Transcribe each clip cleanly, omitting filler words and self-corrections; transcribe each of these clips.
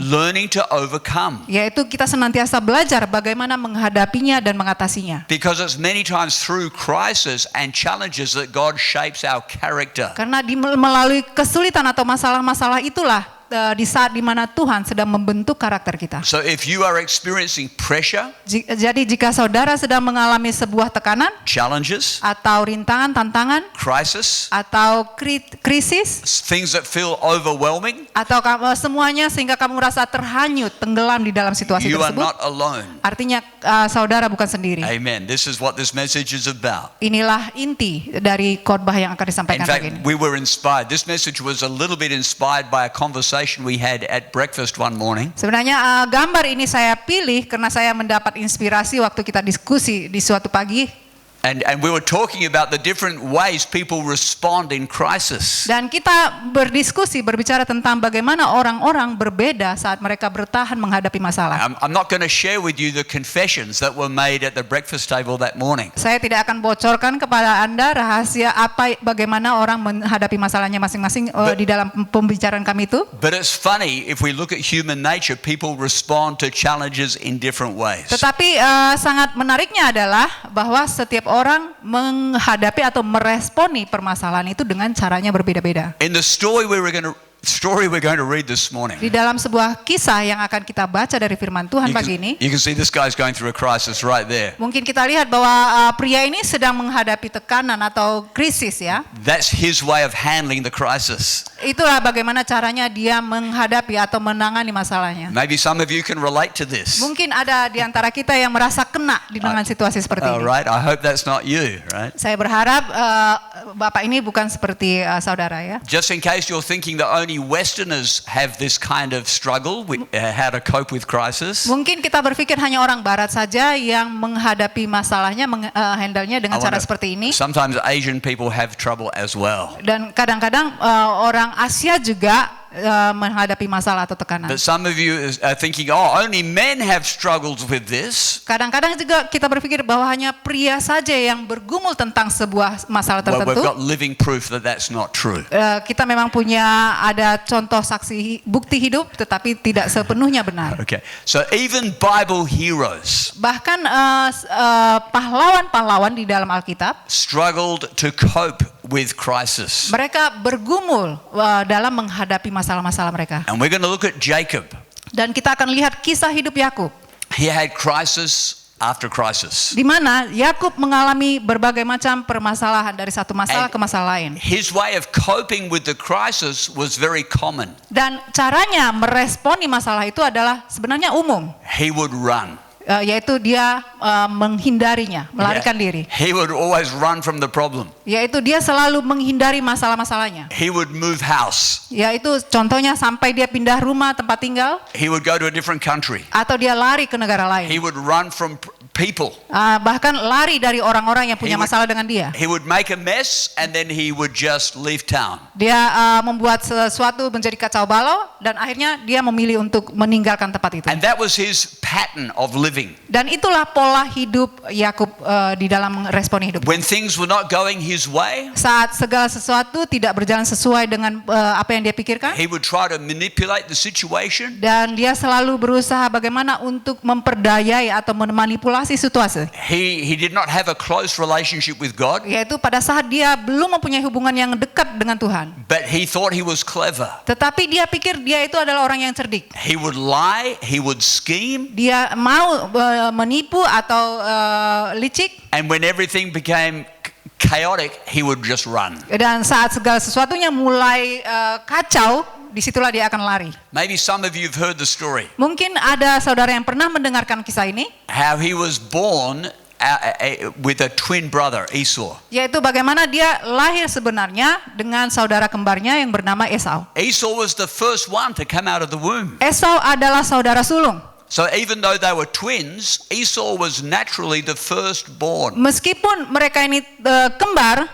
learning to overcome. Yaitu kita senantiasa belajar bagaimana menghadapinya dan mengatasinya. Because it's many times through crisis and challenges that God shapes our character. Karena melalui kesulitan atau masalah-masalah itulah di saat dimana Tuhan sedang membentuk karakter kita. So if you are experiencing pressure, Jadi jika saudara sedang mengalami sebuah tekanan, challenges, atau rintangan, tantangan, crisis, atau krisis, things that feel overwhelming, atau semuanya sehingga kamu merasa terhanyut, tenggelam di dalam situasi you are tersebut, not alone. artinya saudara bukan sendiri. Amen. This is what this message is about. Inilah inti dari khotbah yang akan In disampaikan fact, hari ini. we were inspired. This message was a little bit inspired by a conversation we had at breakfast one morning. Sebenarnya gambar ini saya pilih karena saya mendapat inspirasi waktu kita diskusi di suatu pagi. And we were talking about the different ways people respond in crisis. Dan kita berdiskusi, berbicara tentang bagaimana orang-orang berbeda saat mereka bertahan menghadapi masalah. I'm not going to share with you the confessions that were made at the breakfast table that morning. Saya tidak akan bocorkan kepada Anda rahasia bagaimana orang menghadapi masalahnya masing-masing di dalam pembicaraan kami itu. But it's funny, if we look at human nature, people respond to challenges in different ways. Tetapi sangat menariknya adalah bahwa setiap orang menghadapi atau meresponi permasalahan itu dengan caranya berbeda-beda. In the story we're going to read this morning, Di dalam sebuah kisah yang akan kita baca dari firman Tuhan pagi ini, you can see this guy's going through a crisis right there. mungkin kita lihat bahwa pria ini sedang menghadapi tekanan atau krisis ya. That's his way of handling the crisis. Itulah bagaimana caranya dia menghadapi atau menangani masalahnya. Maybe some of you can relate to this. Mungkin ada di antara kita yang merasa kena dengan situasi seperti All ini. right, I hope that's not you, right? Saya berharap Bapak ini bukan seperti saudara ya. Just in case you're thinking that only Westerners have this kind of struggle with how to cope with crisis. Mungkin kita berpikir hanya orang Barat saja yang menghadapi masalahnya, handle-nya dengan cara seperti ini. Sometimes Asian people have trouble as well. Dan kadang-kadang orang Asia juga menghadapi masalah atau tekanan. But some of you are thinking, oh, only men have struggles with this. Kadang-kadang juga kita berpikir bahwa hanya pria saja yang bergumul tentang sebuah masalah Well, we've tertentu. got living proof that that's not true. Kita memang punya ada contoh saksi bukti hidup, tetapi tidak sepenuhnya benar. Okay, so even Bible heroes Bahkan pahlawan-pahlawan di dalam Alkitab, struggled to cope with crisis. mereka bergumul dalam menghadapi masalah-masalah mereka. And we're going to look at Jacob. Dan kita akan lihat kisah hidup Yakub, He had crisis after crisis. di mana Yakub mengalami berbagai macam permasalahan dari satu masalah ke masalah lain. His way of coping with the crisis was very common. Dan caranya meresponi masalah itu adalah sebenarnya umum, He would run. yaitu dia menghindarinya, melarikan diri. He would always run from the problem. Yaitu dia selalu menghindari masalah-masalahnya. He would move house. Yaitu contohnya sampai dia pindah rumah tempat tinggal, He would go to a different country. atau dia lari ke negara He lain. would run from people. Bahkan lari dari orang-orang yang punya masalah dengan dia. He would make a mess and then he would just leave town. Dia membuat sesuatu menjadi kacau balau dan akhirnya dia memilih untuk meninggalkan tempat itu. And that was his pattern of living. Dan itulah pola hidup Yakub di dalam respon hidup. When things were not going his way, Saat segala sesuatu tidak berjalan sesuai dengan apa yang dia pikirkan, he would try to manipulate the situation. dan dia selalu berusaha bagaimana untuk memperdayai atau memanipulasi situasi. He did not have a close relationship with God, Yaitu pada saat dia belum mempunyai hubungan yang dekat dengan Tuhan. but he thought he was clever. Tetapi dia pikir dia itu adalah orang yang cerdik. He would lie, he would scheme, Dia mau menipu atau licik, and when everything became chaotic, he would just run. dan saat segala sesuatunya mulai kacau, disitulah dia akan lari. Maybe some of you have heard the story, Mungkin ada saudara yang pernah mendengarkan kisah ini, how he was born with a twin brother, Esau. yaitu bagaimana dia lahir sebenarnya dengan saudara kembarnya yang bernama Esau. Esau was the first one to come out of the womb. Esau adalah saudara sulung. So even though they were twins, Esau was naturally the firstborn. Meskipun mereka ini kembar,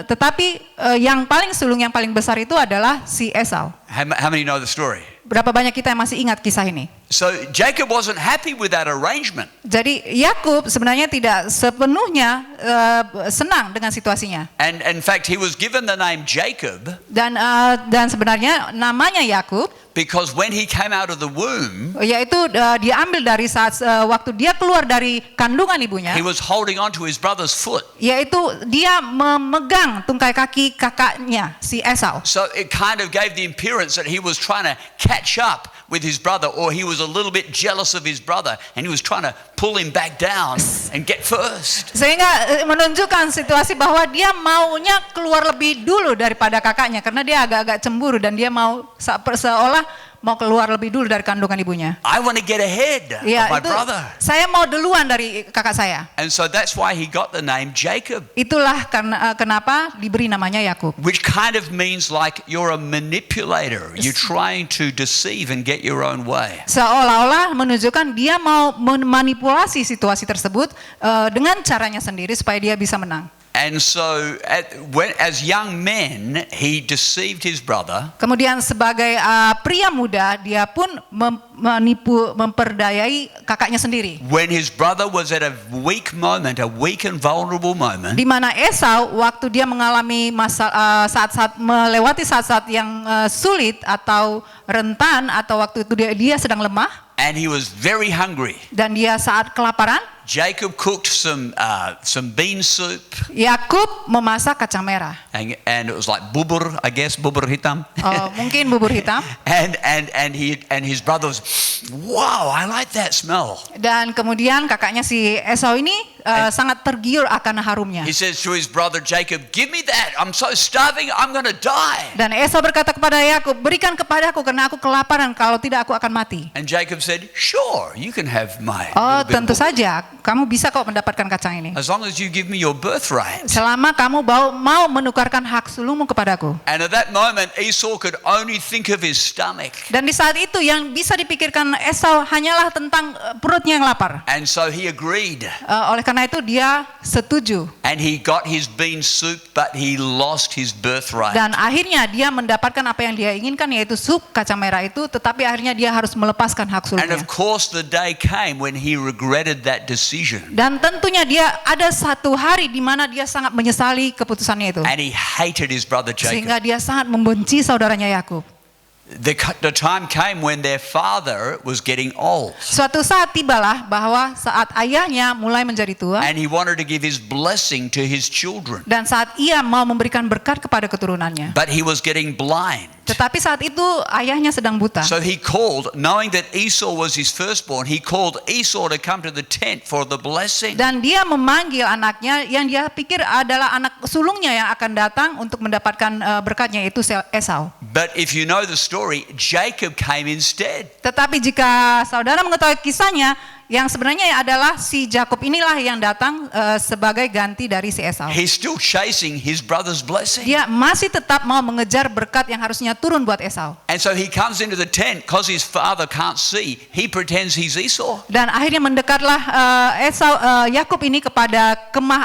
tetapi yang paling sulung, yang paling besar itu adalah si Esau. How many know the story? Berapa banyak kita yang masih ingat kisah ini? So Jacob wasn't happy with that arrangement. Jadi Yakub sebenarnya tidak sepenuhnya senang dengan situasinya. And in fact, he was given the name Jacob Dan sebenarnya namanya Yakub, Because when he came out of the womb, yaitu diambil dari saat waktu dia keluar dari kandungan ibunya, he was holding on to his brother's foot. yaitu dia memegang tungkai kaki kakaknya si Esau. So it kind of gave the appearance that he was trying to catch up with his brother, or he was a little bit jealous of his brother and he was trying to pull him back down and get first. Sehingga menunjukkan situasi bahwa dia maunya keluar lebih dulu daripada kakaknya karena dia agak-agak cemburu dan dia mau seolah mau keluar lebih dulu dari kandungan ibunya. I want to get ahead Ya, of my itu brother. saya mau duluan dari kakak saya. And so that's why he got the name Jacob, Itulah karena kenapa diberi namanya Yakub. which kind of means like you're a manipulator. You're trying to deceive and get your own way. Seolah-olah menunjukkan dia mau memanipulasi situasi tersebut dengan caranya sendiri supaya dia bisa menang. And so as young men, he deceived his brother. Kemudian sebagai pria muda, dia pun memperdayai kakaknya sendiri. When his brother was at a weak moment, a weak and vulnerable moment, Di mana Esau waktu dia mengalami saat-saat melewati saat-saat yang sulit atau rentan atau waktu itu dia sedang lemah and he was very hungry, dan dia saat kelaparan, Jacob cooked some bean soup, Yakub memasak kacang merah. and it was like bubur, I guess, bubur hitam. Mungkin bubur hitam. and his brother was, wow, I like that smell. Dan kemudian kakaknya si Esau ini sangat tergiur akan harumnya. He says to his brother Jacob, give me that. I'm so starving, I'm going to die. Dan Esau berkata kepada Yakub, berikan kepadaku karena aku kelaparan, kalau tidak aku akan mati. And Jacob said, sure, you can have my Oh, little bit of tentu bubur. saja, kamu bisa kok mendapatkan kacang ini. As long as you give me your birthright. Selama kamu mau menukarkan hak sulungmu kepadaku. And at that moment, Esau could only think of his stomach. Dan di saat itu yang bisa dipikirkan Esau hanyalah tentang perutnya yang lapar. And so he agreed. Oleh karena itu dia setuju. And he got his bean soup, but he lost his birthright. Dan akhirnya dia mendapatkan apa yang dia inginkan, yaitu sup kacang merah itu, tetapi akhirnya dia harus melepaskan hak And sulungnya. of course, the day came when he regretted that decision. Dan tentunya dia ada satu hari di mana dia sangat menyesali keputusannya itu. And he hated his brother Jacob. Sehingga dia sangat membenci saudaranya Yakub. The time came when their father was getting old. Suatu saat tibalah bahwa saat ayahnya mulai menjadi tua And he wanted to give his blessing to his children. dan saat ia mau memberikan berkat kepada keturunannya. But he was getting blind. Tetapi saat itu ayahnya sedang buta. So he called, knowing that Esau was his firstborn, he called Esau to come to the tent for the blessing. Dan dia memanggil anaknya yang dia pikir adalah anak sulungnya yang akan datang untuk mendapatkan berkatnya, yaitu Esau. But if you know the story, Jacob came instead. Tetapi jika saudara mengetahui kisahnya, yang sebenarnya adalah si Yakub inilah yang datang sebagai ganti dari si Esau. He's still chasing his brother's blessing. Dia masih tetap mau mengejar berkat yang harusnya turun buat Esau. And so he comes into the tent because his father can't see. He pretends he's Esau. Dan akhirnya mendekatlah Yakub ini kepada kemah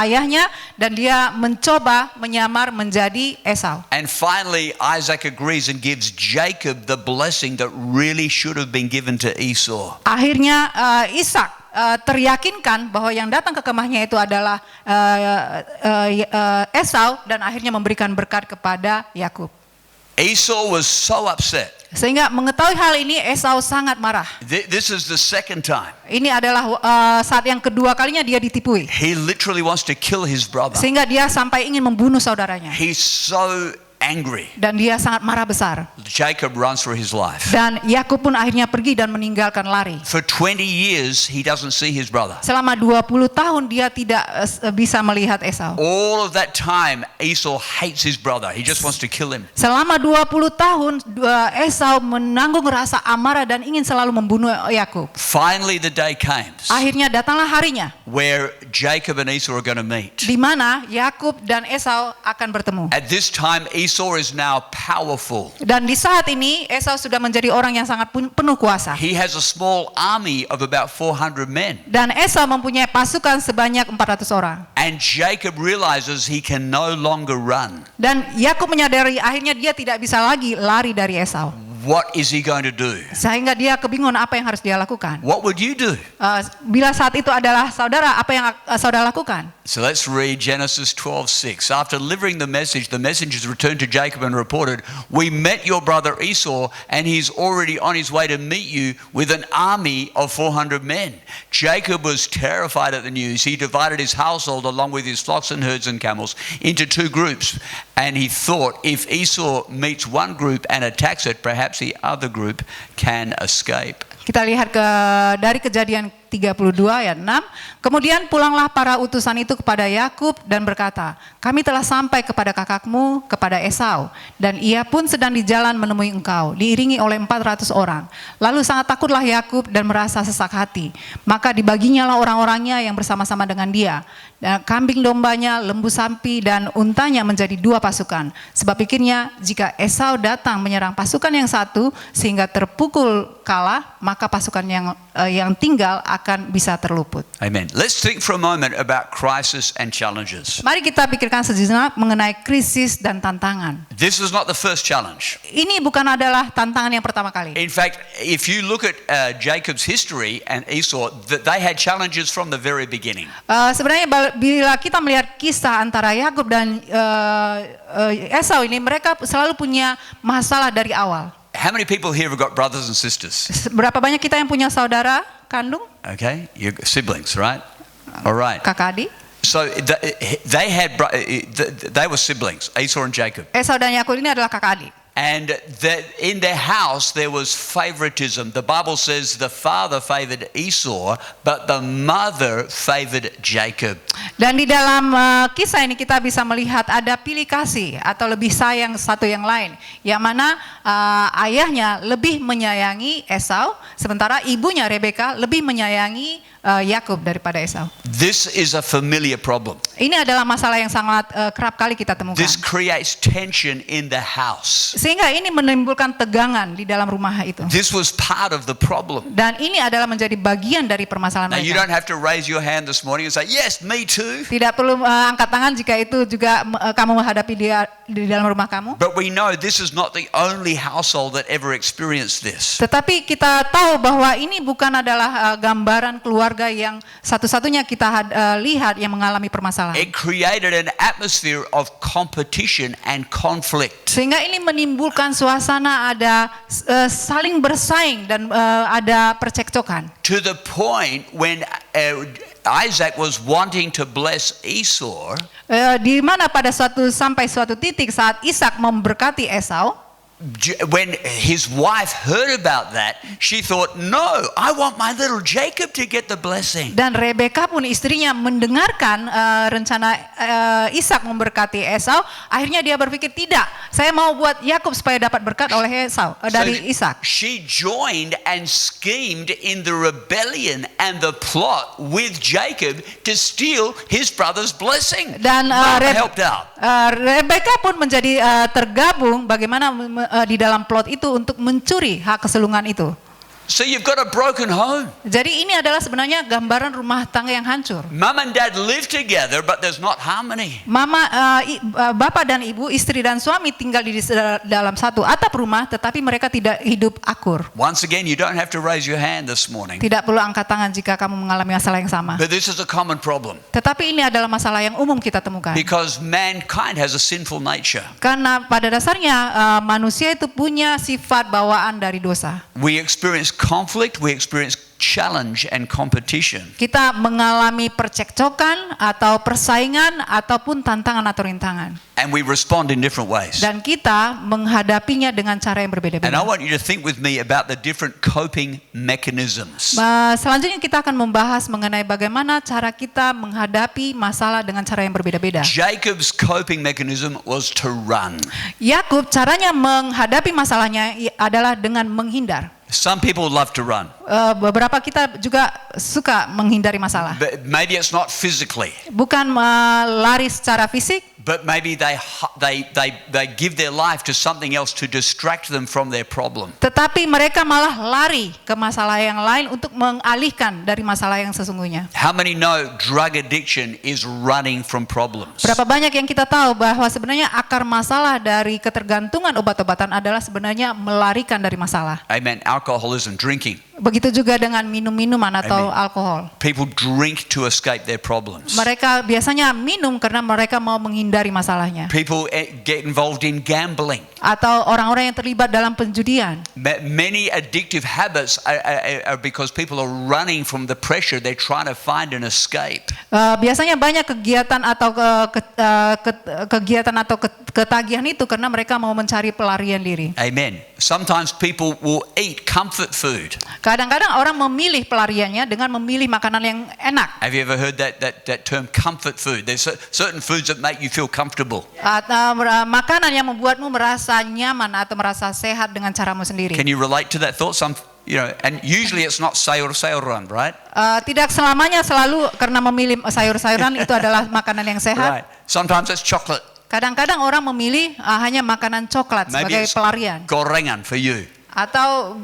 ayahnya dan dia mencoba menyamar menjadi Esau. And finally, Isaac agrees and gives Jacob the blessing that really should have been given to Esau. Akhirnya Ishak teryakinkan bahwa yang datang ke kemahnya itu adalah Esau dan akhirnya memberikan berkat kepada Yakub. Esau was so upset. Sehingga mengetahui hal ini Esau sangat marah. This is the second time. Ini adalah saat yang kedua kalinya dia ditipui. He literally wants to kill his brother. Sehingga dia sampai ingin membunuh saudaranya. He's so angry. Dan dia sangat marah besar. Jacob runs for his life. Dan Yakub pun akhirnya pergi dan meninggalkan lari. For 20 years, he doesn't see his brother. Selama 20 tahun dia tidak bisa melihat Esau. All of that time, Esau hates his brother. He just wants to kill him. Selama 20 tahun Esau menanggung rasa amarah dan ingin selalu membunuh Yakub. Finally, the day came Akhirnya datanglah harinya where Jacob and Esau are going to meet. di mana Yakub dan Esau akan bertemu. At this time, Esau is now powerful. Dan di saat ini Esau sudah menjadi orang yang sangat penuh kuasa. He has a small army of about 400 men. Dan Esau mempunyai pasukan sebanyak 400 orang. And Jacob realizes he can no longer run. Dan Yakub menyadari akhirnya dia tidak bisa lagi lari dari Esau. What is he going to do? Sehingga dia kebingungan apa yang harus dia lakukan. What would you do? Bila saat itu adalah saudara, apa yang saudara lakukan? So let's read Genesis 12:6. After delivering the messengers returned to Jacob and reported, "We met your brother Esau, and he's already on his way to meet you with an army of 400 men." Jacob was terrified at the news. He divided his household along with his flocks and herds and camels into two groups. And he thought, if Esau meets one group and attacks it, perhaps the other group can escape. Kita lihat dari Kejadian 32 ayat 6. Kemudian pulanglah para utusan itu kepada Yakub dan berkata, "Kami telah sampai kepada kakakmu, kepada Esau, dan ia pun sedang di jalan menemui engkau, diiringi oleh 400 orang." Lalu sangat takutlah Yakub dan merasa sesak hati. Maka dibaginyalah orang-orangnya yang bersama-sama dengan dia. Dan kambing dombanya, lembu sapi dan untanya menjadi dua pasukan. Sebab pikirnya, jika Esau datang menyerang pasukan yang satu sehingga terpukul kalah, maka pasukan yang tinggal akan bisa terluput. Amen. Let's think for a moment about crisis and challenges. Mari kita pikirkan sejenak mengenai krisis dan tantangan. This was not the first challenge. Ini bukan adalah tantangan yang pertama kali. In fact, if you look at Jacob's history and Esau, they had challenges from the very beginning. Sebenarnya bila kita melihat kisah antara Yakub dan Esau ini, mereka selalu punya masalah dari awal. How many people here have got brothers and sisters? Berapa banyak kita yang punya saudara kandung? Okay, your siblings, right? All right. Kakak adik? So they were siblings, Esau and Jacob. Esau dan Yakub ini adalah kakak adik. And in their house there was favoritism. The Bible says the father favored Esau, but the mother favored Jacob. Dan di dalam kisah ini kita bisa melihat ada pilih kasih atau lebih sayang satu yang lain, yang mana ayahnya lebih menyayangi Esau, sementara ibunya Rebeka lebih menyayangi Yakub daripada Esau. This is a familiar problem. Ini adalah masalah yang sangat kerap kali kita temukan. This creates tension in the house. Sehingga ini menimbulkan tegangan di dalam rumah itu. This was part of the problem. Dan ini adalah menjadi bagian dari permasalahan Now you mereka. don't have to raise your hand this morning and say, "Yes, me too." Tidak perlu angkat tangan jika itu juga kamu menghadapi dia di dalam rumah kamu. But we know this is not the only household that ever experienced this. Tetapi kita tahu bahwa ini bukan adalah gambaran keluarga yang satu-satunya kita lihat yang mengalami permasalahan. It created an atmosphere of competition and conflict. Sehingga ini menimbulkan suasana ada saling bersaing dan ada percekcokan. To the point when Isaac was wanting to bless Esau, Di mana sampai suatu titik saat Ishak memberkati Esau, when his wife heard about that, she thought, "No, I want my little Jacob to get the blessing." dan Rebeka pun istrinya mendengarkan rencana Ishak memberkati Esau, akhirnya dia berpikir, tidak, saya mau buat Yakub supaya dapat berkat oleh Esau dari Ishak. She joined and schemed in the rebellion and the plot with Jacob to steal his brother's blessing. Dan Mom helped out. Rebeka pun menjadi tergabung bagaimana di dalam plot itu untuk mencuri hak kesulungan itu. So you've got a broken home. Jadi ini adalah sebenarnya gambaran rumah tangga yang hancur. Mum and dad live together, but there's not harmony. Bapak dan ibu, istri dan suami tinggal di dalam satu atap rumah, tetapi mereka tidak hidup akur. Once again, you don't have to raise your hand this morning. Tidak perlu angkat tangan jika kamu mengalami masalah yang sama. But this is a common problem. Tetapi ini adalah masalah yang umum kita temukan. Because mankind has a sinful nature. Karena pada dasarnya manusia itu punya sifat bawaan dari dosa. We experience conflict, we experience challenge and competition. Kita mengalami percekcokan atau persaingan ataupun tantangan atau rintangan. And we respond in different ways. Dan kita menghadapinya dengan cara yang And I berbeda-beda. want you to think with me about the different coping mechanisms. Selanjutnya kita akan membahas mengenai bagaimana cara kita menghadapi masalah dengan cara yang berbeda-beda. Jacob's coping mechanism was to run. Yakub caranya menghadapi masalahnya adalah dengan menghindar. Some people love to run. Beberapa kita juga suka menghindari masalah. But maybe it's not physically, Bukan lari secara fisik, but maybe they give their life to something else to distract them from their problem. tetapi mereka malah lari ke masalah yang lain untuk mengalihkan dari masalah yang sesungguhnya. How many know drug addiction is running from problems? Berapa banyak yang kita tahu bahwa sebenarnya akar masalah dari ketergantungan obat-obatan adalah sebenarnya melarikan dari masalah. Amen. Alcoholism, drinking. Begitu juga dengan minum-minuman atau Amen. alkohol. People drink to escape their problems. Mereka biasanya minum karena mereka mau menghindari masalahnya. People get involved in gambling. Atau orang-orang yang terlibat dalam penjudian. Many addictive habits are because people are running from the pressure. They're trying to find an escape. Biasanya banyak kegiatan atau ketagihan itu karena mereka mau mencari pelarian diri. Amen. Sometimes people will eat comfort food. Kadang-kadang orang memilih pelariannya dengan memilih makanan yang enak. Have you ever heard that term comfort food? There's certain foods that make you feel comfortable. Atau makanan yang membuatmu merasa nyaman atau merasa sehat dengan caramu sendiri. Can you relate to that thought? And usually it's not sayur-sayuran, right? Tidak selamanya selalu karena memilih sayur-sayuran itu adalah makanan yang sehat. Right. Sometimes it's chocolate. Kadang-kadang orang memilih hanya makanan coklat Maybe sebagai it's pelarian gorengan for you. atau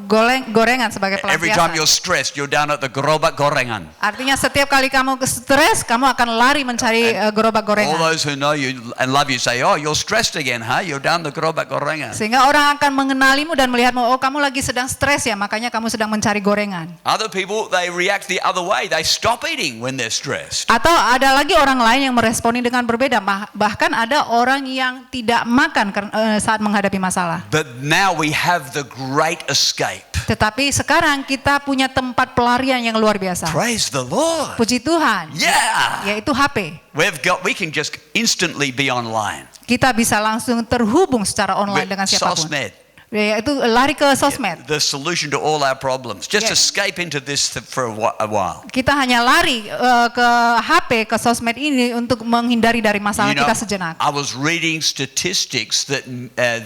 gorengan sebagai Every time you're pelampiasan. stressed, you're down at the gerobak gorengan. Artinya setiap kali kamu stres, kamu akan lari mencari gerobak All gorengan. those who know you and love you say, "Oh, you're stressed again, huh? You're down the gerobak gorengan." Sehingga orang akan mengenalimu dan melihatmu, oh kamu lagi sedang stres ya, makanya kamu sedang mencari gorengan. Other people, they react the other way. They stop eating when they're stressed. Atau ada lagi orang lain yang meresponi dengan berbeda. Bahkan ada orang yang tidak makan saat menghadapi masalah. But now we have the great escape. Tetapi sekarang kita punya tempat pelarian yang luar biasa. Praise the Lord. Puji Tuhan. Yeah. Yaitu HP. We can just instantly be online. Kita bisa langsung terhubung secara online dengan siapapun. Sosmed. Yaitu lari ke sosmed. The solution to all our problems. Just Yeah. escape into this for a while. Kita hanya lari ke HP, ke sosmed ini untuk menghindari dari masalah You know, kita sejenak. I was reading statistics that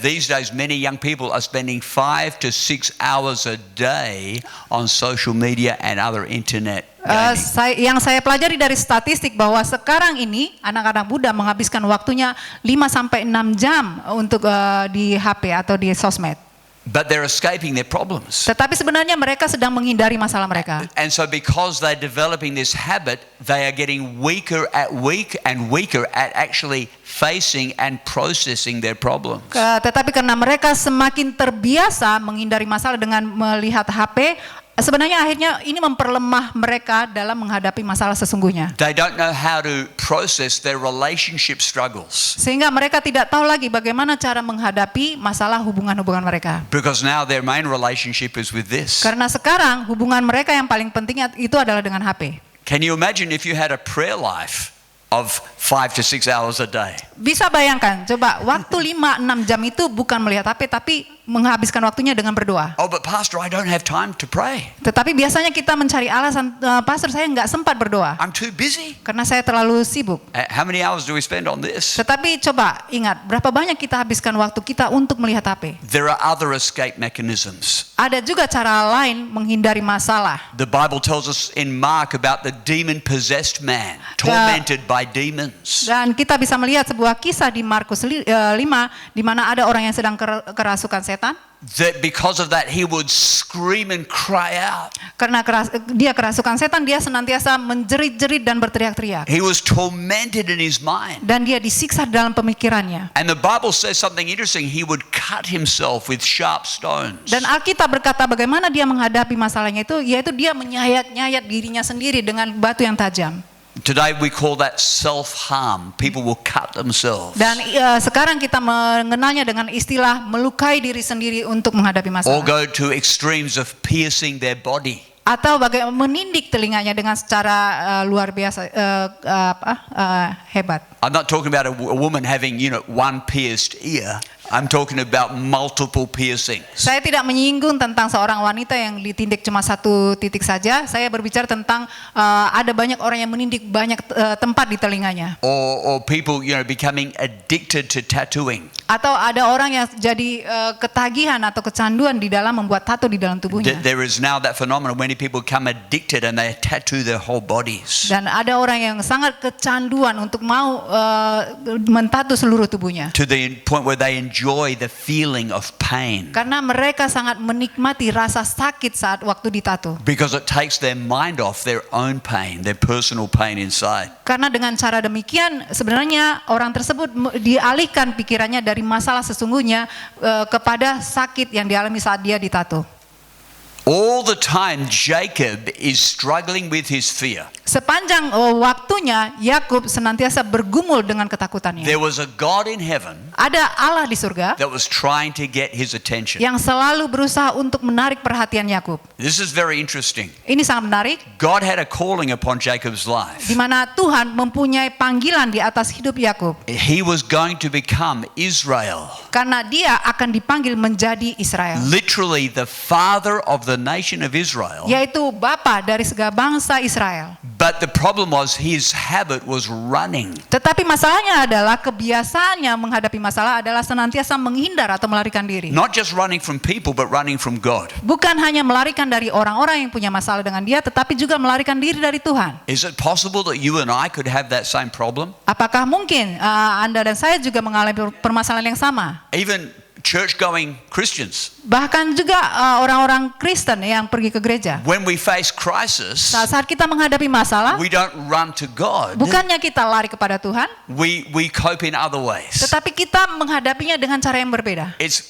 these days many young people are spending 5 to 6 hours a day on social media and other internet gaming. Yang saya pelajari dari statistik bahwa sekarang ini anak-anak muda menghabiskan waktunya 5 sampai 6 jam untuk di HP atau di sosmed. But they're escaping their problems. Tetapi sebenarnya mereka sedang menghindari masalah mereka. And so because they're developing this habit, they are getting weaker at actually facing and processing their problems. Tetapi karena mereka semakin terbiasa menghindari masalah dengan melihat HP, sebenarnya akhirnya ini memperlemah mereka dalam menghadapi masalah sesungguhnya. They don't know how to process their relationship struggles. Sehingga mereka tidak tahu lagi bagaimana cara menghadapi masalah hubungan-hubungan mereka. Because now their main relationship is with this. Karena sekarang hubungan mereka yang paling penting itu adalah dengan HP. Can you imagine if you had a prayer life of 5 to 6 hours a day? Bisa bayangkan, coba waktu 5-6 jam itu bukan melihat HP tapi menghabiskan waktunya dengan berdoa. Oh, but Pastor, I don't have time to pray. Tetapi biasanya kita mencari alasan, Pastor saya nggak sempat berdoa I'm too busy. karena saya terlalu sibuk. How many hours do we spend on this? Tetapi coba ingat, berapa banyak kita habiskan waktu kita untuk melihat HP? There are other escape mechanisms. Ada juga cara lain menghindari masalah. The Bible tells us in Mark about the demon-possessed man, tormented by demons. Dan kita bisa melihat sebuah kisah di Markus 5 di mana ada orang yang sedang kerasukan setan. That because of that he would scream and cry out. Karena dia kerasukan setan, dia senantiasa menjerit-jerit dan berteriak-teriak. He was tormented in his mind. Dan dia disiksa dalam pemikirannya. And the Bible says something interesting. He would cut himself with sharp stones. Dan Alkitab berkata bagaimana dia menghadapi masalahnya itu, yaitu dia menyayat-nyayat dirinya sendiri dengan batu yang tajam. Today we call that self-harm. People will cut themselves. Dan sekarang kita mengenalnya dengan istilah melukai diri sendiri untuk menghadapi Or masalah. go to extremes of piercing their body. Atau bagaimana menindik telinganya dengan secara luar biasa hebat. I'm not talking about a woman having, one pierced ear. I'm talking about multiple piercings. Saya tidak menyinggung tentang seorang wanita yang ditindik cuma satu titik saja. Saya berbicara tentang ada banyak orang yang menindik banyak tempat di telinganya. Or people, becoming addicted to tattooing. Atau ada orang yang jadi ketagihan atau kecanduan di dalam membuat tato di dalam tubuhnya. There is now that phenomenon when people become addicted and they tattoo their whole bodies. Dan ada orang yang sangat kecanduan untuk mau mentato seluruh tubuhnya. To the point where they enjoy the feeling of pain. Karena mereka sangat menikmati rasa sakit saat waktu ditato. Because it takes their mind off their own pain, their personal pain inside. Karena dengan cara demikian sebenarnya orang tersebut dialihkan pikirannya dari masalah sesungguhnya kepada sakit yang dialami saat dia ditato. All the time Jacob is struggling with his fear. Sepanjang waktunya Yakub senantiasa bergumul dengan ketakutannya. There was a God in heaven Ada Allah di surga that was trying to get his attention. yang selalu berusaha untuk menarik perhatian Yakub. This is very interesting. Ini sangat menarik, God had a calling upon Jacob's life. di mana Tuhan mempunyai panggilan di atas hidup Yakub. He was going to become Israel. Karena dia akan dipanggil menjadi Israel. Literally the father of the nation of Israel. Yaitu bapa dari segala bangsa Israel. But the problem was his habit was running. Tetapi masalahnya adalah kebiasaannya menghadapi masalah adalah senantiasa menghindar atau melarikan diri. Not just running from people but running from God. Bukan hanya melarikan dari orang-orang yang punya masalah dengan dia, tetapi juga melarikan diri dari Tuhan. Is it possible that you and I could have that same problem? Apakah mungkin Anda dan saya juga mengalami permasalahan yang sama? Even church-going Christians. Bahkan juga orang-orang Kristen yang pergi ke gereja. When we face crisis, Saat kita menghadapi masalah, we don't run to God. bukannya kita lari kepada Tuhan, We cope in other ways. tetapi kita menghadapinya dengan cara yang berbeda. It's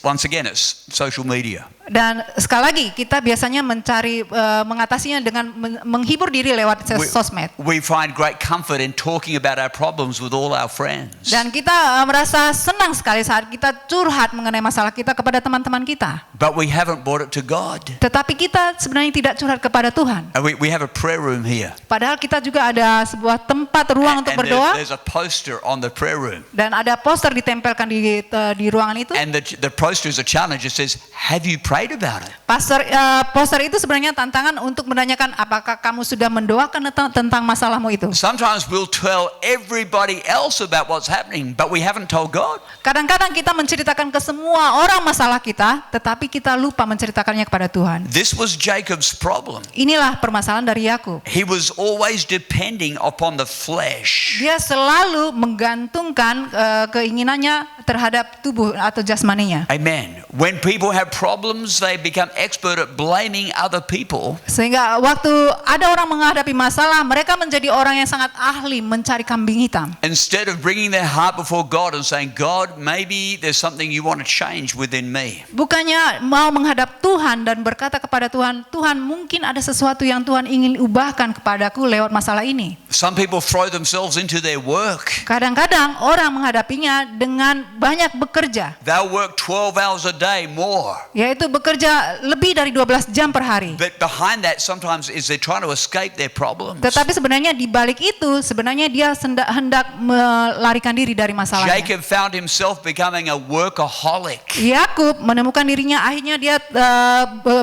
social media. Dan sekali lagi kita biasanya mencari mengatasinya dengan menghibur diri lewat sosmed. We find great comfort in talking about our problems with all our friends. Dan kita merasa senang sekali saat kita curhat mengenai masalah kita kepada teman-teman kita. But we haven't brought it to God. Tetapi kita sebenarnya tidak curhat kepada Tuhan. And we have a prayer room here. Padahal kita juga ada sebuah tempat ruang untuk berdoa. There's a poster on the prayer room. Dan ada poster ditempelkan di ruangan itu. And the poster is a challenge. It says, "Have you prayed about it?" Poster itu sebenarnya tantangan untuk menanyakan apakah kamu sudah mendoakan tentang masalahmu itu. Sometimes we'll tell everybody else about what's happening, but we haven't told God. Kadang-kadang kita menceritakan ke semua orang masalah kita, tetapi kita lupa menceritakannya kepada Tuhan. This was Jacob's problem. Inilah permasalahan dari Yakub. He was always depending upon the flesh. Dia selalu menggantungkan keinginannya terhadap tubuh atau jasmaninya. Amen. When people have problems, they become expert at blaming other people. Sehingga waktu ada orang menghadapi masalah, mereka menjadi orang yang sangat ahli mencari kambing hitam. Instead of bringing their heart before God and saying, "God, maybe there's something you want to change within me." Bukannya mau menghadap Tuhan dan berkata kepada Tuhan, Tuhan mungkin ada sesuatu yang Tuhan ingin ubahkan kepadaku lewat masalah ini. Some people throw themselves into their work. Kadang-kadang orang menghadapinya dengan banyak bekerja. They'll work 12 hours a day more. Yaitu bekerja lebih dari 12 jam per hari. But behind that sometimes is they're trying to escape their problems. Tetapi sebenarnya di balik itu sebenarnya dia hendak melarikan diri dari masalahnya. Jacob found himself becoming a workaholic. Yakub menemukan dirinya akhirnya dia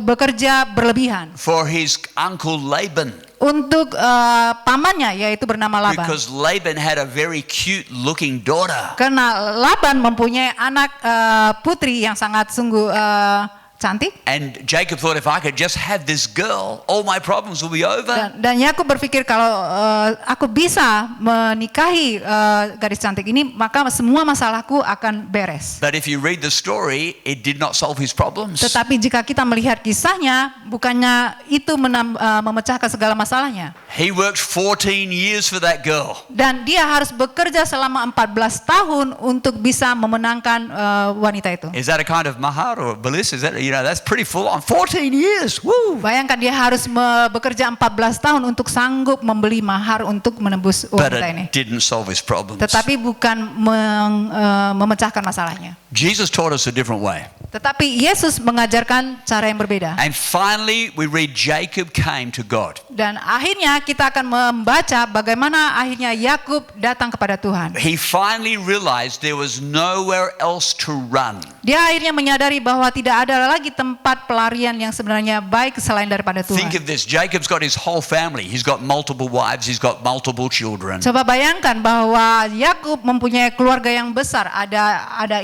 bekerja berlebihan For his uncle Laban. untuk pamannya yaitu bernama Laban. Because Laban had a very cute looking daughter. Karena Laban mempunyai anak putri yang sangat sungguh cantik. And Jacob thought, if I could just have this girl, all my problems will be over. Dan Yakub berpikir kalau aku bisa menikahi gadis cantik ini, maka semua masalahku akan beres. But if you read the story, it did not solve his problems. Tetapi jika kita melihat kisahnya, bukannya itu memecahkan segala masalahnya. He worked 14 years for that girl. Dan dia harus bekerja selama 14 tahun untuk bisa memenangkan wanita itu. Is that a kind of mahar or bliss? Is that that's pretty full on. 14 years. Woo! Bayangkan dia harus bekerja 14 tahun untuk sanggup membeli mahar untuk menebus But wanita ini. it didn't solve his problems. Tetapi bukan memecahkan masalahnya. Jesus taught us a different way. Tetapi Yesus mengajarkan cara yang berbeda. And finally, we read Jacob came to God. Dan akhirnya kita akan membaca bagaimana akhirnya Yakub datang kepada Tuhan. He finally realized there was nowhere else to run. Dia akhirnya menyadari bahwa tidak ada lagi tempat pelarian yang sebenarnya baik selain daripada Think Tuhan. of this. Jacob's got his whole family. He's got multiple wives. He's got multiple children. Coba bayangkan bahwa Yakub mempunyai keluarga yang besar. Ada ada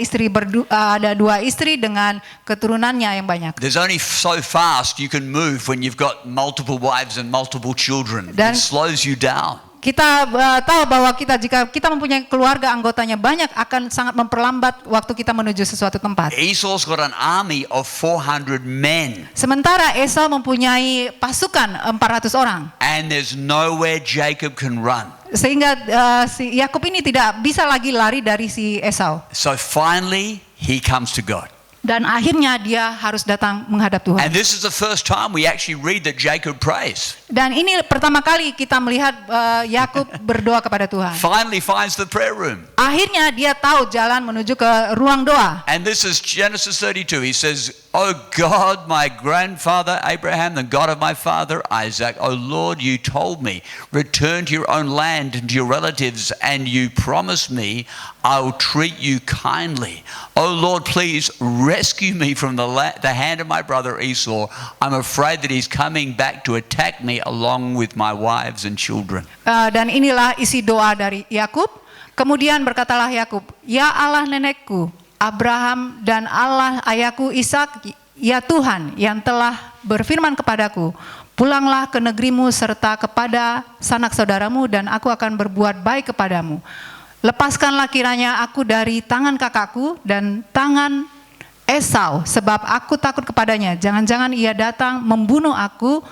2 istri dengan keturunannya yang banyak. There's only so fast you can move when you've got multiple wives and multiple children. Dan- It slows you down. Kita tahu bahwa jika kita mempunyai keluarga anggotanya banyak akan sangat memperlambat waktu kita menuju sesuatu tempat. Esau's got an army of 400 men. Sementara Esau mempunyai pasukan 400 orang. And there's nowhere Jacob can run. Sehingga si Yakub ini tidak bisa lagi lari dari si Esau. So finally, he comes to God. Dan akhirnya dia harus datang menghadap Tuhan. And this is the first time we actually read that Jacob prays. Dan ini pertama kali kita melihat Yakub berdoa kepada Tuhan. Finally finds the prayer room. Akhirnya dia tahu jalan menuju ke ruang doa. And this is Genesis 32. He says, "Oh God, my grandfather Abraham, the God of my father Isaac, oh Lord, you told me, return to your own land and to your relatives, and you promised me I will treat you kindly. Oh Lord, please rescue me from the hand of my brother Esau. I'm afraid that he's coming back to attack me along with my wives and children." Dan inilah isi doa dari Yakub. Kemudian berkatalah Yakub, "Ya Allah nenekku Abraham dan Allah ayahku Ishak, ya Tuhan yang telah berfirman kepadaku, pulanglah ke negerimu serta kepada sanak saudaramu dan aku akan berbuat baik kepadamu. Lepaskanlah kiranya aku dari tangan kakakku dan tangan Esau, sebab aku takut kepadanya. Jangan-jangan ia datang membunuh aku,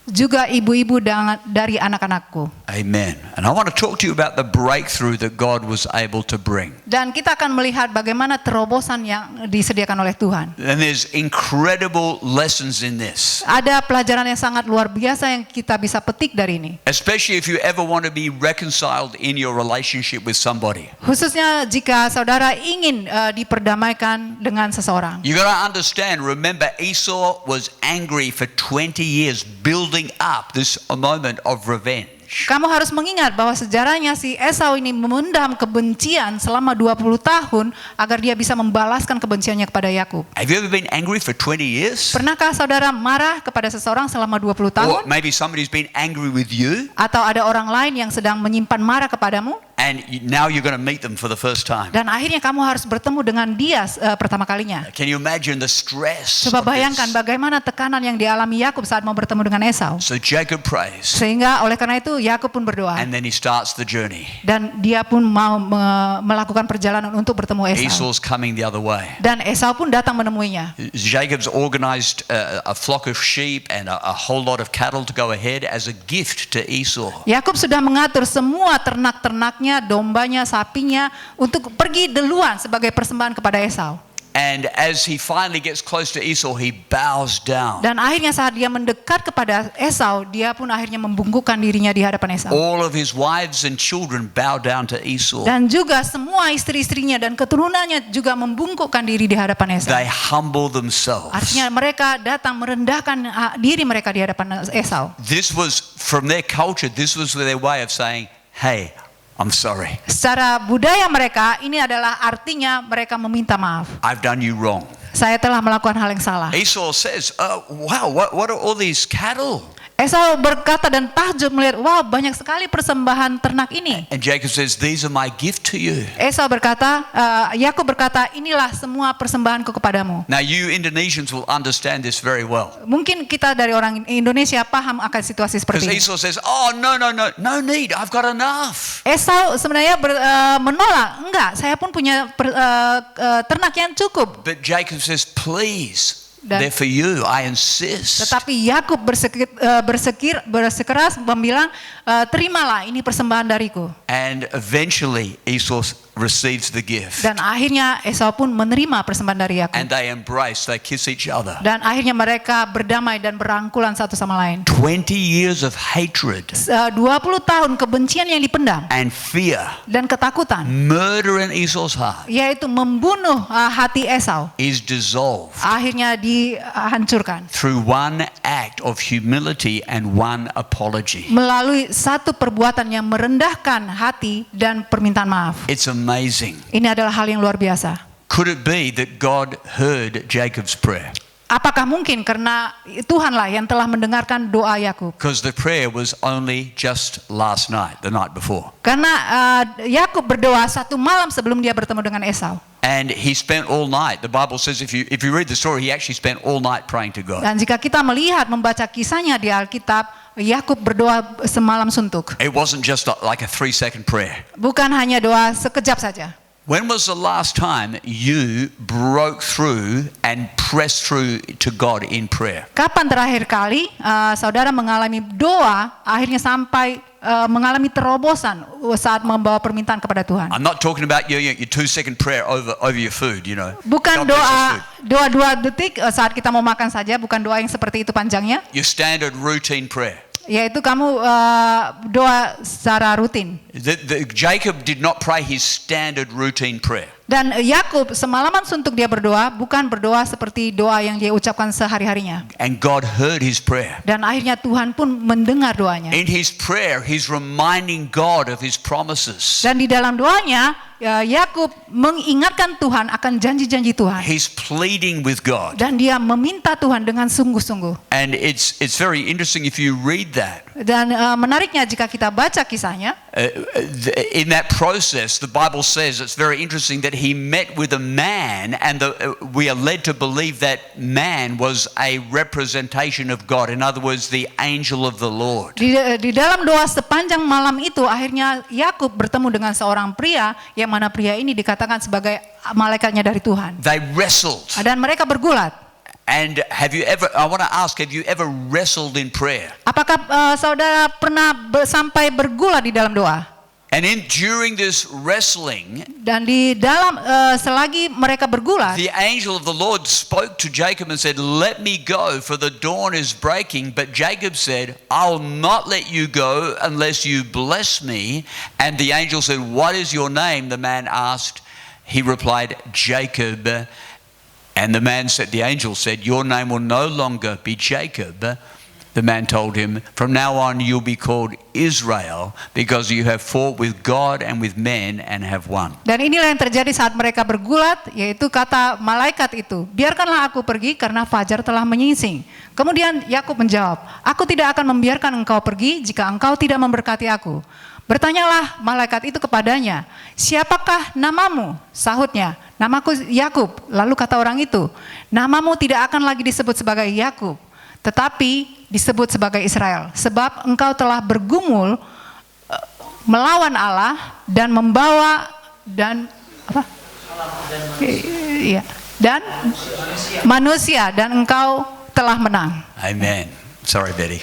juga ibu-ibu dari anak-anakku." Amen. And I want to talk to you about the breakthrough that God was able to bring. Dan kita akan melihat bagaimana terobosan yang disediakan oleh Tuhan. And there's incredible lessons in this. Ada pelajaran yang sangat luar biasa yang kita bisa petik dari ini. Especially if you ever want to be reconciled in your relationship with somebody. Khususnya jika saudara ingin diperdamaikan dengan seseorang. You got to understand, remember Esau was angry for 20 years building up this moment of revenge. Kamu harus mengingat bahwa sejarahnya si Esau ini memendam kebencian selama 20 tahun agar dia bisa membalaskan kebenciannya kepada Yakub. Have you ever been angry for 20 years? Pernahkah saudara marah kepada seseorang selama 20 tahun? Or maybe somebody's been angry with you Atau ada orang lain yang sedang menyimpan marah kepadamu? and now you're going to meet them for the first time. Dan akhirnya kamu harus bertemu dengan dia pertama kalinya. Can you imagine the stress Coba of bayangkan this? bagaimana tekanan yang dialami Yakub saat mau bertemu dengan Esau. So Jacob prays Sehingga oleh karena itu Yakub pun berdoa. and then he starts the journey. Dan dia pun mau melakukan perjalanan untuk bertemu Esau. Esau's coming the other way. Dan Esau pun datang menemuinya. Jacob's organized a flock of sheep and a whole lot of cattle to go ahead as a gift to Esau. Yakub sudah mengatur semua ternak-ternaknya, dombanya, sapinya untuk pergi duluan sebagai persembahan kepada Esau. And as he finally gets close to Esau, he bows down. Dan akhirnya saat dia mendekat kepada Esau, dia pun akhirnya membungkukkan dirinya di hadapan Esau. All of his wives and children bow down to Esau. Dan juga semua istri-istrinya dan keturunannya juga membungkukkan diri di hadapan Esau. They humble themselves. Artinya mereka datang merendahkan diri mereka di hadapan Esau. This was, from their culture, this was their way of saying, "Hey, I'm sorry. Secara budaya mereka, ini adalah artinya mereka meminta maaf. I've done you wrong." Saya telah melakukan hal yang salah. Esau says, "Wow, what are all these cattle?" Esau berkata dan takjub melihat, wow, banyak sekali persembahan ternak ini. And Jacob says, "These are my gift to you." Esau berkata, Yakub berkata, inilah semua persembahanku kepadamu. Now you Indonesians will understand this very well. Mungkin kita dari orang Indonesia paham akan situasi Because seperti ini. Esau says, "Oh, no need, I've got enough." Esau sebenarnya menolak, enggak, saya pun punya ternak yang cukup. But Jacob says, "Please, Dan- they're for you, I insist." Tetapi Yakub bersikeras membilang, terimalah ini persembahan dariku. And eventually Esau receives the gift. Dan akhirnya Esau pun menerima persembahan dari Yakub. And they embrace, they kiss each other. Dan akhirnya mereka berdamai dan berangkulan satu sama lain. 20 years of hatred 20 tahun kebencian yang dipendam and fear, dan ketakutan, murder in Esau's heart, yaitu membunuh hati Esau, is dissolved akhirnya dihancurkan through one act of humility and one apology. melalui satu perbuatan yang merendahkan hati dan permintaan maaf. It's amazing. Ini adalah hal yang luar biasa. Could it be that God heard Jacob's prayer? Apakah mungkin karena Tuhanlah yang telah mendengarkan doa Yakub? Because the prayer was only just last night, the night before. Karena Yakub berdoa satu malam sebelum dia bertemu dengan Esau. And he spent all night. The Bible says if you read the story, he actually spent all night praying to God. Dan jika kita melihat membaca kisahnya di Alkitab, Yakub berdoa semalam suntuk. It wasn't just like a 3-second prayer. Bukan hanya doa sekejap saja. When was the last time you broke through and pressed through to God in prayer? Kapan terakhir kali saudara mengalami doa akhirnya sampai mengalami terobosan saat membawa permintaan kepada Tuhan? I'm not talking about your 2-second prayer over your food, you know. Bukan God bless your food. doa 2 detik saat kita mau makan saja, bukan doa yang seperti itu panjangnya, Your standard routine prayer. yaitu kamu doa secara rutin. Jacob did not pray his standard routine prayer. Dan Yakub semalaman suntuk dia berdoa, bukan berdoa seperti doa yang dia ucapkan sehari-harinya. And God heard his prayer. Dan akhirnya Tuhan pun mendengar doanya. In his prayer, he's reminding God of his promises. Dan di dalam doanya, Yakub mengingatkan Tuhan akan janji-janji Tuhan. He's pleading with God. Dan dia meminta Tuhan dengan sungguh-sungguh. And it's very interesting if you read that. Dan menariknya jika kita baca kisahnya, In that process, the Bible says it's very interesting that he met with a man, and we are led to believe that man was a representation of God. In other words, the angel of the Lord. di dalam doa sepanjang malam itu, akhirnya Yakub bertemu dengan seorang pria, yang mana pria ini dikatakan sebagai malaikatnya dari Tuhan. They wrestled. Dan mereka bergulat. And I want to ask, have you ever wrestled in prayer? Apakah saudara pernah sampai bergulat di dalam doa? And during this wrestling, Dan di dalam selagi mereka bergulat, the angel of the Lord spoke to Jacob and said, "Let me go, for the dawn is breaking." But Jacob said, "I'll not let you go unless you bless me." And the angel said, "What is your name?" The man asked. He replied, "Jacob." And the angel said, "Your name will no longer be Jacob." The man told him, "From now on you'll be called Israel, because you have fought with God and with men and have won." Dan inilah yang terjadi saat mereka bergulat, yaitu kata malaikat itu, "Biarkanlah aku pergi karena fajar telah menyingsing." Kemudian Yakub menjawab, "Aku tidak akan membiarkan engkau pergi jika engkau tidak memberkati aku." Bertanyalah malaikat itu kepadanya, "Siapakah namamu?" Sahutnya, "Namaku Yakub." Lalu kata orang itu, "Namamu tidak akan lagi disebut sebagai Yakub, tetapi disebut sebagai Israel, sebab engkau telah bergumul melawan Allah dan membawa dan apa? Iya, dan manusia, dan engkau telah menang." Amen. Sorry, Betty.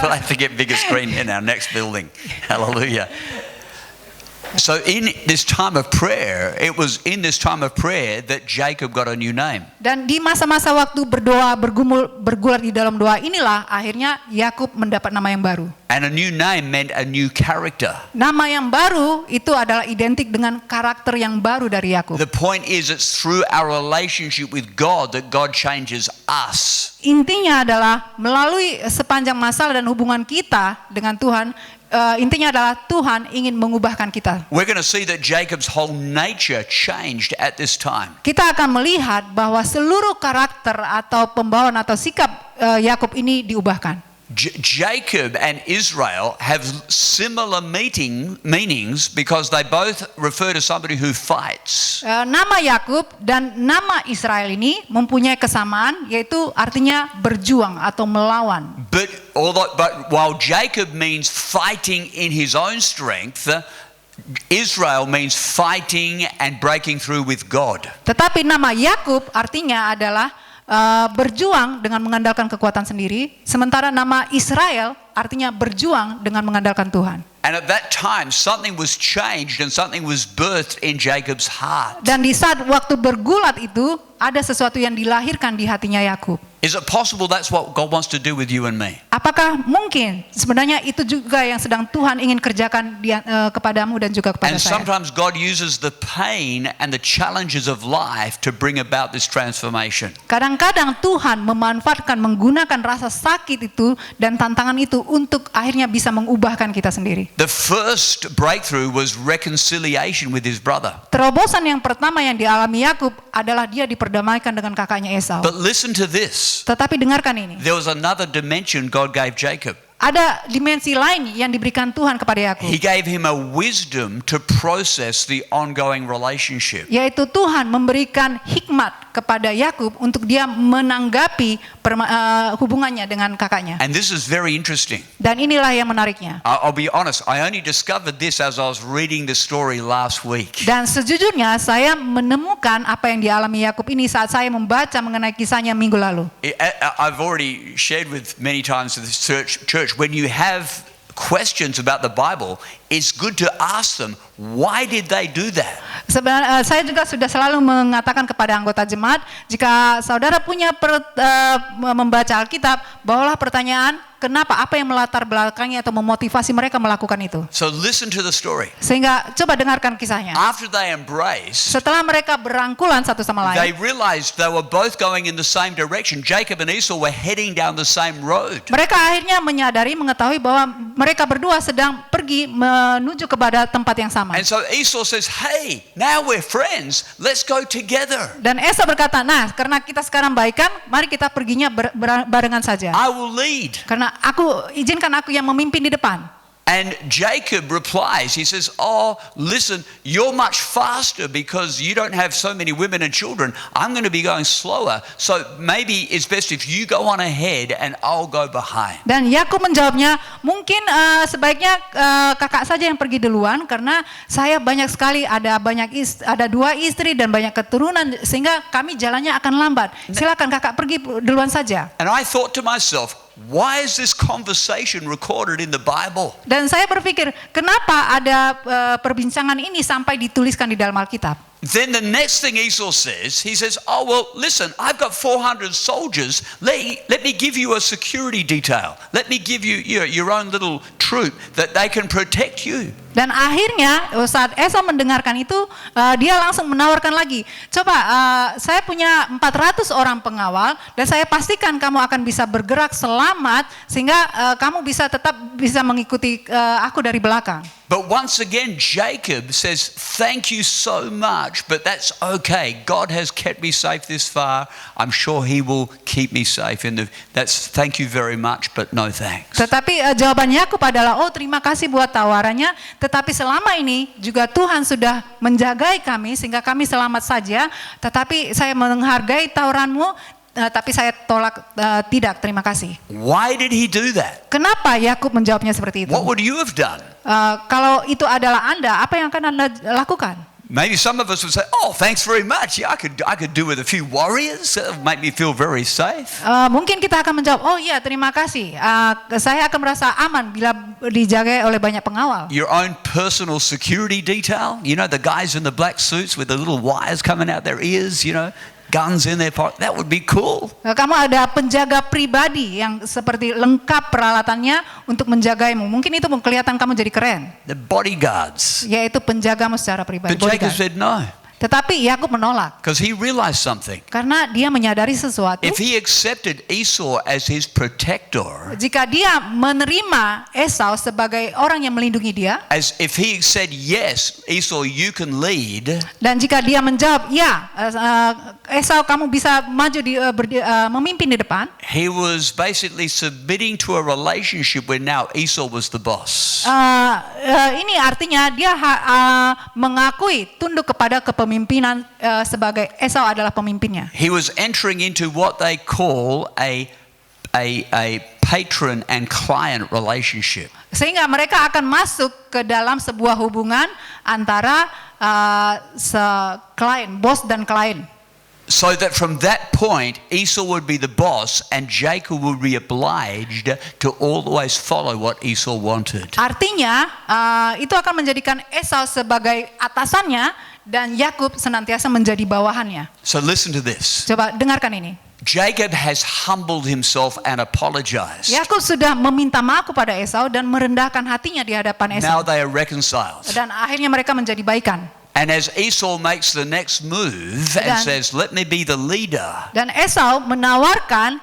We'll have to get bigger screen in our next building. Hallelujah. So in this time of prayer, it was in this time of prayer that Jacob got a new name. Dan di masa-masa waktu berdoa, bergulat di dalam doa inilah akhirnya Yakub mendapat nama yang baru. And a new name meant a new character. Nama yang baru itu adalah identik dengan karakter yang baru dari Yakub. The point is, it's through our relationship with God that God changes us. Intinya adalah melalui sepanjang masalah dan hubungan kita dengan Tuhan, intinya adalah Tuhan ingin mengubahkan kita. We're going to see that Jacob's whole nature changed at this time. Kita akan melihat bahwa seluruh karakter atau pembawaan atau sikap Yakub ini diubahkan. Jacob and Israel have similar meanings because they both refer to somebody who fights. Nama Yakub dan nama Israel ini mempunyai kesamaan, yaitu artinya berjuang atau melawan. But while Jacob means fighting in his own strength, Israel means fighting and breaking through with God. Tetapi nama Yakub artinya adalah berjuang dengan mengandalkan kekuatan sendiri, sementara nama Israel artinya berjuang dengan mengandalkan Tuhan. And at that time, something was changed and something was birthed in Jacob's heart. Dan di saat waktu bergulat itu, ada sesuatu yang dilahirkan di hatinya Yakub. Is it possible that's what God wants to do with you and me? Apakah mungkin sebenarnya itu juga yang sedang Tuhan ingin kerjakan kepadamu dan juga kepada And saya? sometimes God uses the pain and the challenges of life to bring about this transformation. Kadang-kadang Tuhan memanfaatkan, menggunakan rasa sakit itu dan tantangan itu untuk akhirnya bisa mengubahkan kita sendiri. The first breakthrough was reconciliation with his brother. Terobosan yang pertama yang dialami Yakub adalah dia diperdamaikan dengan kakaknya Esau. But listen to this. Tetapi dengarkan ini. There was another dimension God gave Jacob. Ada dimensi lain yang diberikan Tuhan kepada Yakub. He gave him a wisdom to process the ongoing relationship. Yaitu Tuhan memberikan hikmat kepada Yakub untuk dia menanggapi hubungannya dengan kakaknya. And this is very interesting. Dan inilah yang menariknya. I'll be honest, I only discovered this as I was reading the story last week. Dan sejujurnya saya menemukan apa yang dialami Yakub ini saat saya membaca mengenai kisahnya minggu lalu. I've already shared with many times in this church, when you have questions about the Bible, it's good to ask them, why did they do that? Sebenarnya saya juga sudah selalu mengatakan kepada anggota jemaat, jika saudara punya membaca Alkitab, bawalah pertanyaan, kenapa, apa yang melatar belakangnya atau memotivasi mereka melakukan itu. So listen to the story. Sehingga coba dengarkan kisahnya. After they embraced, Setelah mereka berangkulan satu sama they lain, realized they were both going in the same direction. Jacob and Esau were heading down the same road. mereka akhirnya menyadari, mengetahui bahwa mereka berdua sedang pergi menuju kepada tempat yang sama. And so Esau says, hey, now we're friends, let's go together. Dan Esau berkata, nah karena kita sekarang baikan, mari kita perginya barengan saja. I will lead. Karena izinkan aku yang memimpin di depan. And Jacob replies, he says, oh, listen, you're much faster because you don't have so many women and children. I'm going to be going slower. So maybe it's best if you go on ahead and I'll go behind. Dan Yakub menjawabnya, mungkin sebaiknya kakak saja yang pergi duluan karena saya banyak sekali ada 2 istri dan banyak keturunan sehingga kami jalannya akan lambat. Silakan kakak pergi duluan saja. And I thought to myself, why is this conversation recorded in the Bible? Dan saya berpikir, kenapa ada perbincangan ini sampai dituliskan di dalam Alkitab? Then the next thing Esau says, he says, oh, well, listen, I've got 400 soldiers. Let me give you a security detail. Let me give you your own little troop that they can protect you. Dan akhirnya saat Esau mendengarkan itu, dia langsung menawarkan lagi. Coba, saya punya 400 orang pengawal dan saya pastikan kamu akan bisa bergerak selamat sehingga kamu tetap bisa mengikuti aku dari belakang. But once again, Jacob says, thank you so much, but that's okay. God has kept me safe this far. I'm sure he will keep me safe. Thank you very much, but no thanks. Tetapi jawaban Yakub adalah, oh terima kasih buat tawarannya, tetapi selama ini juga Tuhan sudah menjagai kami sehingga kami selamat saja, tetapi saya menghargai tawaranmu, tapi saya tolak tidak, terima kasih. Why did he do that? Kenapa Yakub menjawabnya seperti itu? What would you have done? Kalau itu adalah Anda, apa yang akan Anda lakukan? Maybe some of us would say, oh, thanks very much. Yeah, I could do with a few warriors. That would make me feel very safe. Mungkin kita akan menjawab, oh iya terima kasih. Saya akan merasa aman bila dijaga oleh banyak pengawal. Your own personal security detail. You know, the guys in the black suits with the little wires coming out their ears, you know. Guns in their pocket. That would be cool. Kamu ada penjaga pribadi yang seperti lengkap peralatannya untuk menjagaimu. Mungkin itu kelihatan kamu jadi keren. The bodyguards. Yaitu penjagamu secara pribadi. But Jacob said no. Tetapi Yakub menolak. Because he realized something. Karena dia menyadari sesuatu. If he accepted Esau as his protector, jika dia menerima Esau sebagai orang yang melindungi dia, as if he said yes, Esau, you can lead. Dan jika dia menjawab ya, Esau kamu bisa maju memimpin di depan. He was basically submitting to a relationship where now Esau was the boss. Ini artinya dia mengakui tunduk kepada kepemimpinan sebagai Esau adalah pemimpinnya. He was entering into what they call a patron and client relationship. Sehingga mereka akan masuk ke dalam sebuah hubungan antara klien, bos dan klien. So that from that point, Esau would be the boss and Jacob would be obliged to always follow what Esau wanted. Artinya itu akan menjadikan Esau sebagai atasannya dan Yakub senantiasa menjadi bawahannya. So listen to this. Coba dengarkan ini. Jacob has humbled himself and apologized. Yakub sudah meminta maaf kepada Esau dan merendahkan hatinya di hadapan Now Esau. they are reconciled. Dan akhirnya mereka menjadi baikan. And as Esau makes the next move and says, let me be the leader Dan Esau menawarkan,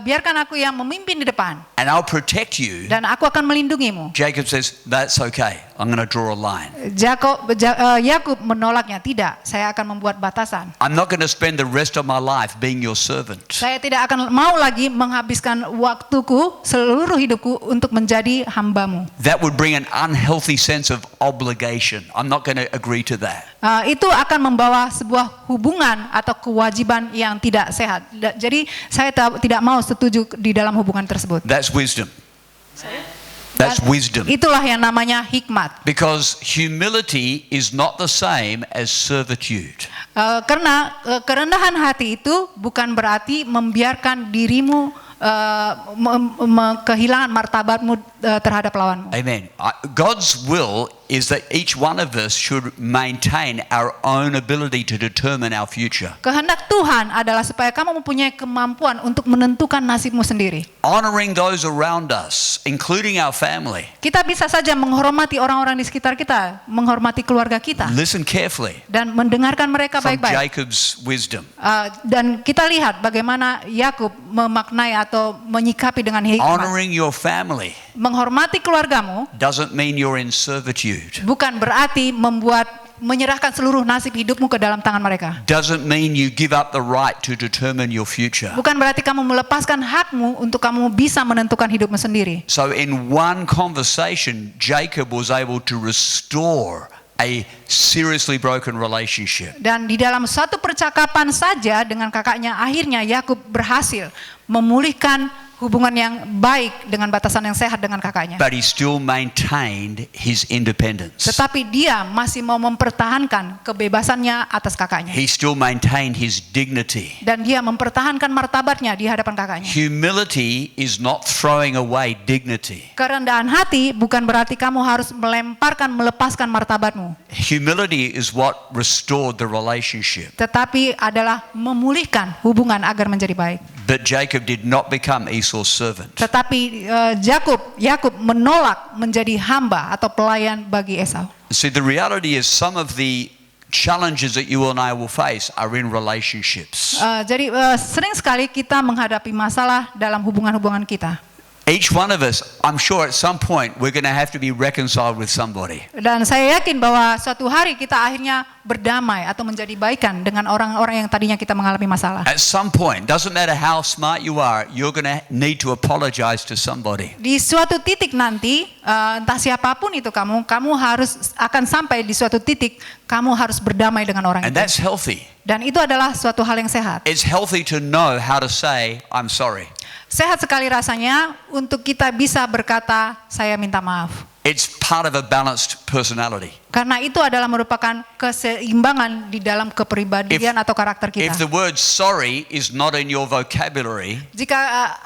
biarkan aku yang memimpin di depan and I'll protect you, dan aku akan melindungimu. Jacob says, that's okay. I'm going to draw a line. Yakub menolaknya, tidak, saya akan membuat batasan. I'm not going to spend the rest of my life being your servant. Saya tidak akan mau lagi menghabiskan waktuku, seluruh hidupku untuk menjadi hambamu. That would bring an unhealthy sense of obligation. I'm not going to agree to that. Itu akan membawa sebuah hubungan atau kewajiban yang tidak sehat. Jadi saya tidak mau setuju di dalam hubungan tersebut. That's wisdom. That's wisdom. Itulah yang namanya hikmat. Because humility is not the same as servitude. Karena kerendahan hati itu bukan berarti membiarkan dirimu kehilangan martabatmu terhadap lawanmu. Amen. God's will is that each one of us should maintain our own ability to determine our future. Kehendak Tuhan adalah supaya kamu mempunyai kemampuan untuk menentukan nasibmu sendiri. Honoring those around us, including our family. Kita bisa saja menghormati orang-orang di sekitar kita, menghormati keluarga kita, Listen carefully dan mendengarkan mereka from baik-baik. Jacob's wisdom. Dan kita lihat bagaimana Yakub memaknai atau menyikapi dengan hikmat. Honoring your family Menghormati keluargamu doesn't mean you're in servitude. bukan berarti menyerahkan seluruh nasib hidupmu ke dalam tangan mereka. Doesn't mean you give up the right to determine your future. Bukan berarti kamu melepaskan hakmu untuk kamu bisa menentukan hidupmu sendiri. So in one conversation, Jacob was able to restore a seriously broken relationship. Dan di dalam satu percakapan saja dengan kakaknya, akhirnya Yakub berhasil memulihkan hubungan yang baik dengan batasan yang sehat dengan kakaknya. But he still maintained his independence. Tetapi dia masih mau mempertahankan kebebasannya atas kakaknya. He still maintained his dignity. Dan dia mempertahankan martabatnya di hadapan kakaknya. Humility is not throwing away dignity. Kerendahan hati bukan berarti kamu harus melepaskan martabatmu. Humility is what restored the relationship. Tetapi adalah memulihkan hubungan agar menjadi baik. But Jacob did not become Esau's servant. Tetapi Yakub menolak menjadi hamba atau pelayan bagi Esau. See, the reality is some of the challenges that you and I will face are in relationships. Jadi sering sekali kita menghadapi masalah dalam hubungan-hubungan kita. Each one of us, I'm sure at some point we're going to have to be reconciled with somebody. Dan saya yakin bahwa suatu hari kita akhirnya berdamai atau menjadi baikan dengan orang-orang yang tadinya kita mengalami masalah. At some point, doesn't matter how smart you are, you're going to need to apologize to somebody. Di suatu titik nanti, entah siapapun itu kamu akan sampai di suatu titik kamu harus berdamai dengan orang And itu. that's healthy. Dan itu adalah suatu hal yang sehat. It's healthy to know how to say, I'm sorry. Sehat sekali rasanya untuk kita bisa berkata, saya minta maaf. It's part of a balanced personality. Karena itu adalah merupakan keseimbangan di dalam kepribadian atau karakter If kita. the word sorry is not in your vocabulary, Jika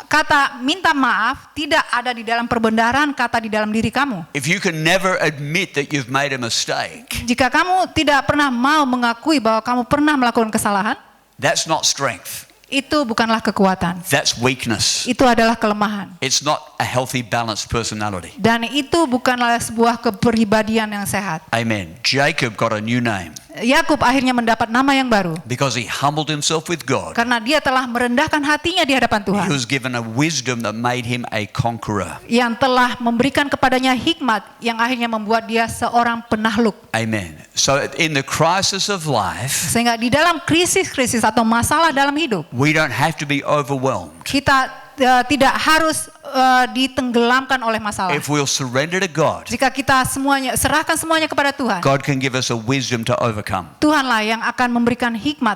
kata minta maaf tidak ada di dalam perbendaharaan kata di dalam diri kamu. if you can never admit that you've made a mistake, Jika kamu tidak pernah mau mengakui bahwa kamu pernah melakukan kesalahan, that's not strength. itu bukanlah kekuatan. That's weakness. Itu adalah kelemahan. It's not a healthy, balanced personality. Dan itu bukanlah sebuah kepribadian yang sehat. Amen. Jacob got a new name Yakub akhirnya mendapat nama yang baru because he humbled himself with God. karena dia telah merendahkan hatinya di hadapan Tuhan, He was given a wisdom that made him a conqueror. yang telah memberikan kepadanya hikmat yang akhirnya membuat dia seorang penakluk. Amen. So in the crisis of life, Sehingga di dalam krisis-krisis atau masalah dalam hidup, we don't have to be overwhelmed. kita tidak harus ditenggelamkan oleh masalah. If we'll surrender to God, Jika kita serahkan semuanya kepada Tuhan, God can give us a wisdom to overcome. Tuhanlah yang akan memberikan hikmat